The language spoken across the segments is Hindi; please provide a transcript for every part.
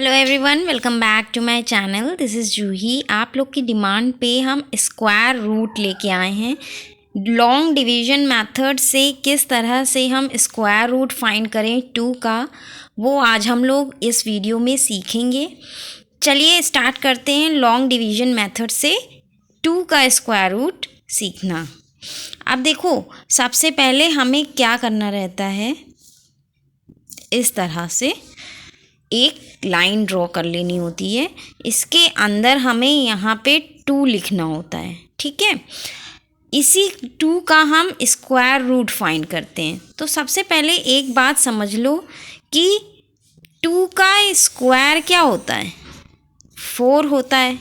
Hello everyone, welcome back to my channel. This is Juhi. आप लोग की डिमांड पे हम स्क्वायर रूट लेके आए हैं। लॉन्ग डिवीजन मेथड से किस तरह से हम स्क्वायर रूट फाइंड करें 2 का, वो आज हम लोग इस वीडियो में सीखेंगे। चलिए स्टार्ट करते हैं लॉन्ग डिवीजन मेथड से 2 का स्क्वायर रूट सीखना। अब देखो, सबसे पहले हमें क्या करना रहता है, इस तरह से एक लाइन ड्रॉ कर लेनी होती है। इसके अंदर हमें यहाँ पे 2 लिखना होता है, ठीक है। इसी 2 का हम स्क्वायर रूट फाइंड करते हैं। तो सबसे पहले एक बात समझ लो कि 2 का स्क्वायर क्या होता है, 4 होता है,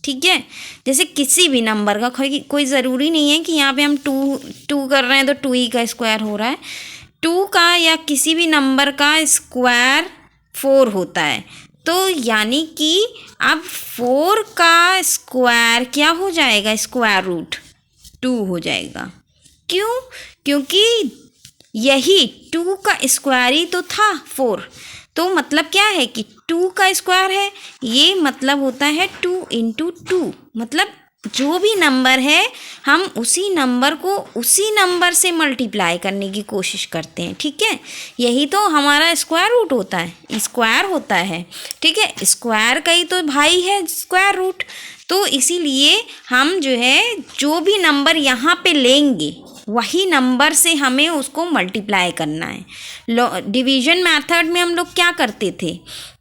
ठीक है। जैसे किसी भी नंबर का कोई ज़रूरी नहीं है कि यहाँ पे हम 2 कर रहे हैं तो 2 ही का स्क्वायर हो रहा है। 2 का या किसी भी नंबर का स्क्वायर 4 होता है। तो यानी कि अब 4 का स्क्वायर क्या हो जाएगा, स्क्वायर रूट 2 हो जाएगा। क्यों? क्योंकि यही 2 का स्क्वायर ही तो था 4। तो मतलब क्या है कि 2 का स्क्वायर है, ये मतलब होता है 2 इंटू 2। मतलब जो भी नंबर है हम उसी नंबर को उसी नंबर से मल्टीप्लाई करने की कोशिश करते हैं, ठीक है। यही तो हमारा स्क्वायर रूट होता है, स्क्वायर होता है, ठीक है। स्क्वायर का ही तो भाई है स्क्वायर रूट। तो इसीलिए हम जो भी नंबर यहाँ पे लेंगे वही नंबर से हमें उसको मल्टीप्लाई करना है। डिवीजन मेथड में हम लोग क्या करते थे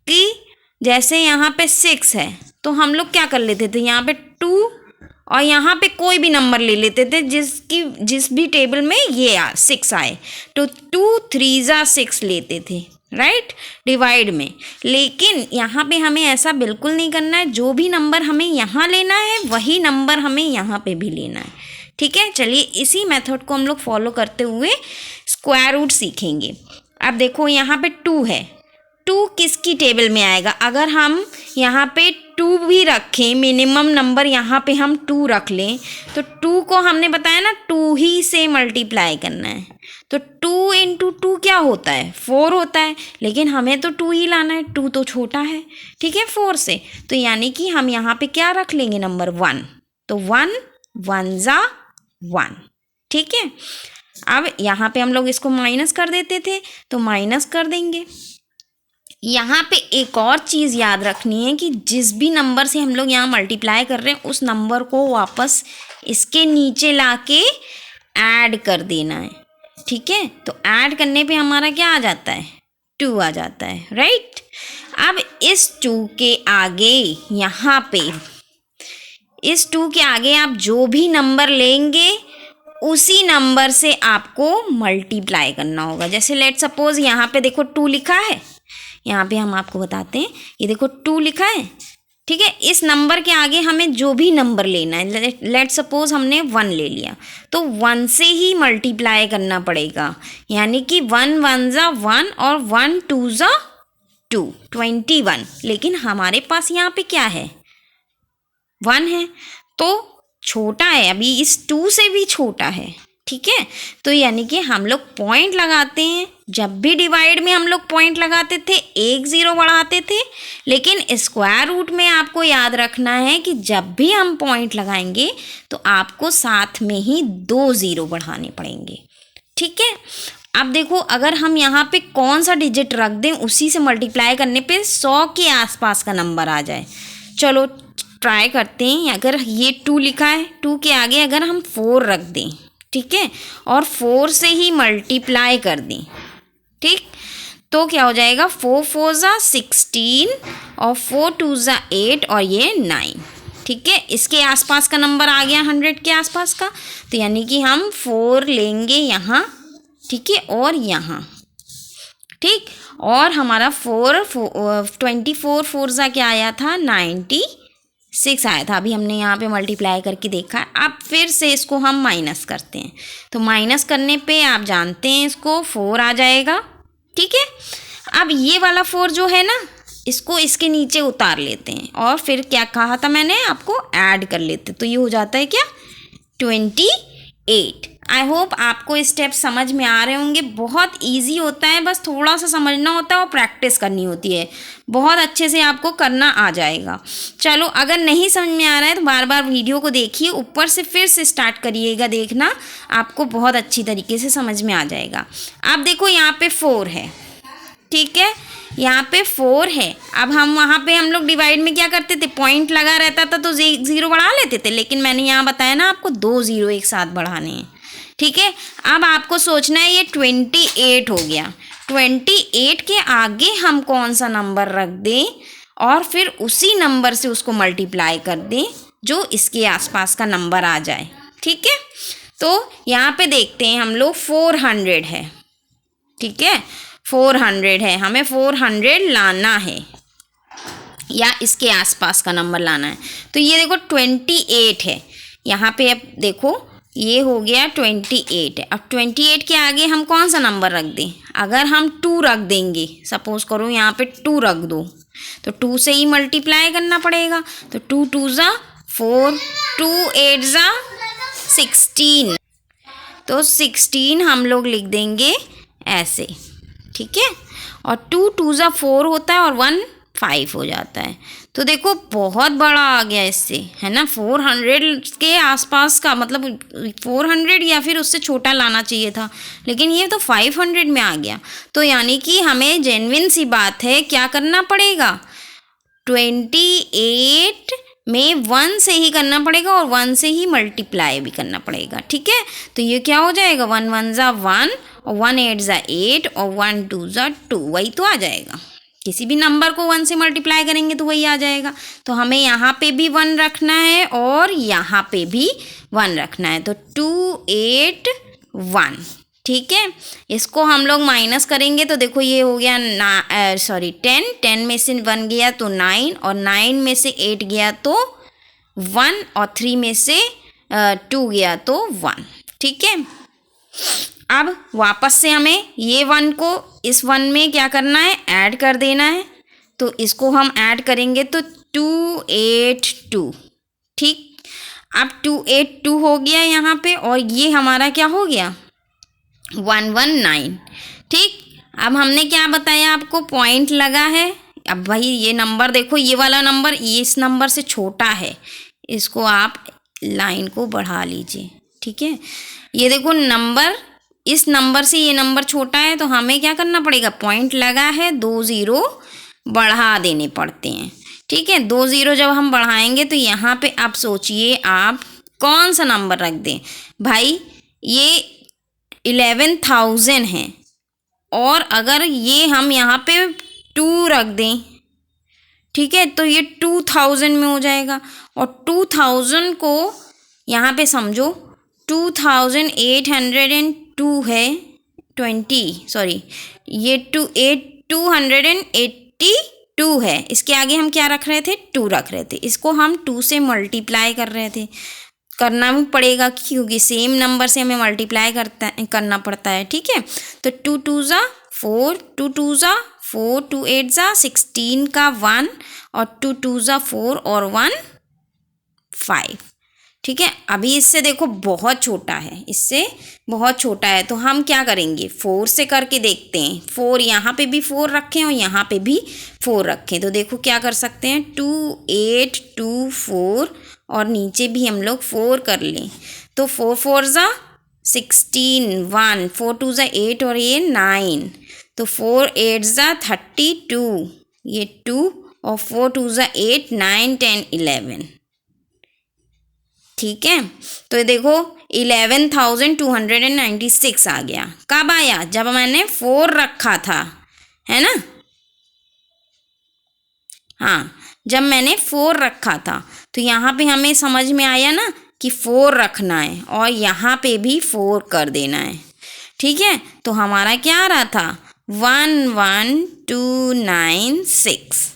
कि जैसे यहाँ पे 6 है तो हम लोग क्या कर लेते थे, यहाँ पे 2 और यहाँ पे कोई भी नंबर ले लेते थे जिस भी टेबल में ये 6 आए तो 2 3 6 लेते थे, राइट, डिवाइड में। लेकिन यहाँ पे हमें ऐसा बिल्कुल नहीं करना है। जो भी नंबर हमें यहाँ लेना है वही नंबर हमें यहाँ पे भी लेना है, ठीक है। चलिए इसी मेथड को हम लोग फॉलो करते हुए स्क्वायर रूट सीखेंगे। अब देखो यहाँ पे 2 है, 2 किसकी टेबल में आएगा? अगर हम यहाँ पे 2 भी रखें, मिनिमम नंबर यहाँ पे हम 2 रख लें तो 2 को हमने बताया ना 2 ही से मल्टीप्लाई करना है। तो 2 इंटू 2 क्या होता है, 4 होता है। लेकिन हमें तो 2 ही लाना है, 2 तो छोटा है, ठीक है, 4 से। तो यानी कि हम यहाँ पे क्या रख लेंगे, नंबर 1। तो 1 1 जा 1, ठीक है। अब यहाँ पे हम लोग इसको माइनस कर देते थे तो माइनस कर देंगे। यहाँ पे एक और चीज़ याद रखनी है कि जिस भी नंबर से हम लोग यहाँ मल्टीप्लाई कर रहे हैं उस नंबर को वापस इसके नीचे लाके ऐड कर देना है, ठीक है। तो ऐड करने पे हमारा क्या आ जाता है, 2 आ जाता है, राइट। अब इस 2 के आगे यहाँ पे इस 2 के आगे आप जो भी नंबर लेंगे उसी नंबर से आपको मल्टीप्लाई करना होगा। जैसे लेट सपोज यहाँ पे देखो 2 लिखा है, यहाँ पे हम आपको बताते हैं, ये देखो 2 लिखा है, ठीक है। इस नंबर के आगे हमें जो भी नंबर लेना है, लेट सपोज हमने 1 ले लिया तो 1 से ही मल्टीप्लाई करना पड़ेगा। यानी कि 1 1 जा 1 और 1 2 जा 2, 21। लेकिन हमारे पास यहाँ पे क्या है, 1 है, तो छोटा है, अभी इस 2 से भी छोटा है, ठीक है। तो यानी कि हम लोग पॉइंट लगाते हैं। जब भी डिवाइड में हम लोग पॉइंट लगाते थे 1 0 बढ़ाते थे, लेकिन स्क्वायर रूट में आपको याद रखना है कि जब भी हम पॉइंट लगाएंगे तो आपको साथ में ही 2 0 बढ़ाने पड़ेंगे, ठीक है। अब देखो, अगर हम यहाँ पे कौन सा डिजिट रख दें उसी से मल्टीप्लाई करने पे 100 के आसपास का नंबर आ जाए। चलो ट्राई करते हैं। अगर ये 2 लिखा है, 2 के आगे अगर हम 4 रख दें, ठीक है, और 4 से ही मल्टीप्लाई कर दें, ठीक, तो क्या हो जाएगा, 4 4 जा 16 और 4 2 जा 8 और ये 9, ठीक है। इसके आसपास का नंबर आ गया 100 के आसपास का। तो यानी कि हम 4 लेंगे यहाँ, ठीक है, और यहाँ, ठीक। और हमारा 24 4 जा क्या आया था, 96 आया था। अभी हमने यहाँ पे मल्टीप्लाई करके देखा है। अब फिर से इसको हम माइनस करते हैं तो माइनस करने पे आप जानते हैं इसको 4 आ जाएगा, ठीक है। अब ये वाला 4 जो है ना, इसको इसके नीचे उतार लेते हैं और फिर क्या कहा था मैंने आपको, ऐड कर लेते। तो ये हो जाता है क्या, 28। आई होप आपको स्टेप समझ में आ रहे होंगे। बहुत इजी होता है, बस थोड़ा सा समझना होता है और प्रैक्टिस करनी होती है। बहुत अच्छे से आपको करना आ जाएगा। चलो, अगर नहीं समझ में आ रहा है तो बार बार वीडियो को देखिए, ऊपर से फिर से स्टार्ट करिएगा देखना, आपको बहुत अच्छी तरीके से समझ में आ जाएगा। अब देखो यहाँ पे 4 है, ठीक है, यहाँ पे 4 है। अब वहाँ पे हम लोग डिवाइड में क्या करते थे, पॉइंट लगा रहता था तो 0 बढ़ा लेते थे, लेकिन मैंने यहाँ बताया ना आपको 2 0 एक साथ बढ़ाने हैं, ठीक है। अब आपको सोचना है ये 28 हो गया, 28 के आगे हम कौन सा नंबर रख दें और फिर उसी नंबर से उसको मल्टीप्लाई कर दें जो इसके आसपास का नंबर आ जाए, ठीक है। तो यहाँ पे देखते हैं हम लोग 400 है, ठीक है, 400 है, हमें 400 लाना है या इसके आसपास का नंबर लाना है। तो ये देखो 28 है यहाँ पे, अब देखो ये हो गया 28 है। अब 28 के आगे हम कौन सा नंबर रख दें, अगर हम 2 रख देंगे, सपोज करो यहाँ पे 2 रख दो, तो 2 से ही मल्टीप्लाई करना पड़ेगा। तो 2 2 ज़ा 4, 2 8 ज़ा 16, तो 16 हम लोग लिख देंगे ऐसे, ठीक है। और 2 2 ज़ा 4 होता है और 1 5 हो जाता है। तो देखो बहुत बड़ा आ गया इससे, है ना, 400 के आसपास का, मतलब 400 या फिर उससे छोटा लाना चाहिए था, लेकिन ये तो 500 में आ गया। तो यानी कि हमें जेन्युइन सी बात है, क्या करना पड़ेगा, 28 में 1 से ही करना पड़ेगा और 1 से ही मल्टीप्लाई भी करना पड़ेगा, ठीक है। तो ये क्या हो जाएगा, 1 1 ज़ा 1 और 1 8 ज़ा 8 और 1 2 ज़ा 2, वही तो आ जाएगा। किसी भी नंबर को 1 से मल्टीप्लाई करेंगे तो वही आ जाएगा। तो हमें यहाँ पे भी 1 रखना है और यहाँ पे भी 1 रखना है, तो 2 8 1, ठीक है। इसको हम लोग माइनस करेंगे तो देखो ये हो गया 10 में से 1 गया तो 9 और 9 में से 8 गया तो 1 और 3 में से 2 गया तो 1, ठीक है। अब वापस से हमें ये 1 को इस 1 में क्या करना है, ऐड कर देना है। तो इसको हम ऐड करेंगे तो 282, ठीक। अब 282 हो गया यहाँ पे और ये हमारा क्या हो गया 119, ठीक। अब हमने क्या बताया आपको, पॉइंट लगा है। अब भाई ये नंबर देखो, ये वाला नंबर ये इस नंबर से छोटा है, इसको आप लाइन को बढ़ा लीजिए, ठीक है। ये देखो नंबर, इस नंबर से ये नंबर छोटा है, तो हमें क्या करना पड़ेगा, पॉइंट लगा है 2 0 बढ़ा देने पड़ते हैं, ठीक है। 2 0 जब हम बढ़ाएंगे तो यहाँ पे आप सोचिए आप कौन सा नंबर रख दें। भाई ये 11,000 है और अगर ये हम यहाँ पे 2 रख दें, ठीक है, तो ये 2000 में हो जाएगा। और 2000 को यहाँ पे समझो 2802 है, 282 है, इसके आगे हम क्या रख रहे थे, 2 रख रहे थे। इसको हम 2 से मल्टीप्लाई कर रहे थे, करना भी पड़ेगा क्योंकि सेम नंबर से हमें मल्टीप्लाई करना पड़ता है, ठीक है। तो 2 2 ज़ा 4, 2 2 ज़ा 4, 2 8 ज़ा 16 का 1 और 2 2 ज़ा 4 और 1 5, ठीक है। अभी इससे देखो बहुत छोटा है, इससे बहुत छोटा है, तो हम क्या करेंगे, 4 से करके देखते हैं। 4 यहाँ पे भी 4 रखें और यहाँ पे भी 4 रखें, तो देखो क्या कर सकते हैं, 2 8 2 4 और नीचे भी हम लोग 4 कर लें। तो 4 4 ज़ा 16, 1 4 2 ज़ा 8 और ये 9, तो 4 8 ज़ा 32, ये 2 और 4 2 ज़ा 8 9 10 11, ठीक है। तो देखो 11,296 आ गया। कब आया, जब मैंने 4 रखा था, है ना, हाँ, जब मैंने 4 रखा था। तो यहाँ पे हमें समझ में आया ना कि 4 रखना है और यहाँ पे भी 4 कर देना है, ठीक है। तो हमारा क्या आ रहा था, 11296,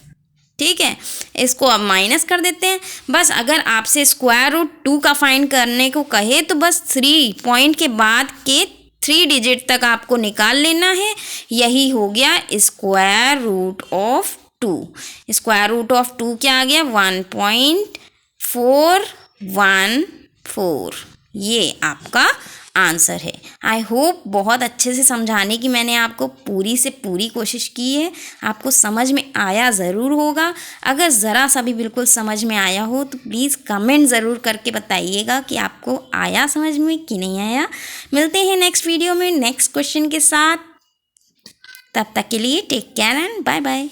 ठीक है। इसको अब माइनस कर देते हैं। बस अगर आपसे स्क्वायर रूट 2 का फाइंड करने को कहे तो बस 3 पॉइंट के बाद के 3 डिजिट तक आपको निकाल लेना है। यही हो गया square root of 2। Square root of 2 क्या आ गया, 1.414। ये आपका आंसर है। आई होप बहुत अच्छे से समझाने की मैंने आपको पूरी से पूरी कोशिश की है, आपको समझ में आया ज़रूर होगा। अगर ज़रा सा भी बिल्कुल समझ में आया हो तो प्लीज़ कमेंट ज़रूर करके बताइएगा कि आपको आया समझ में कि नहीं आया। मिलते हैं नेक्स्ट वीडियो में नेक्स्ट क्वेश्चन के साथ, तब तक के लिए take care and bye bye.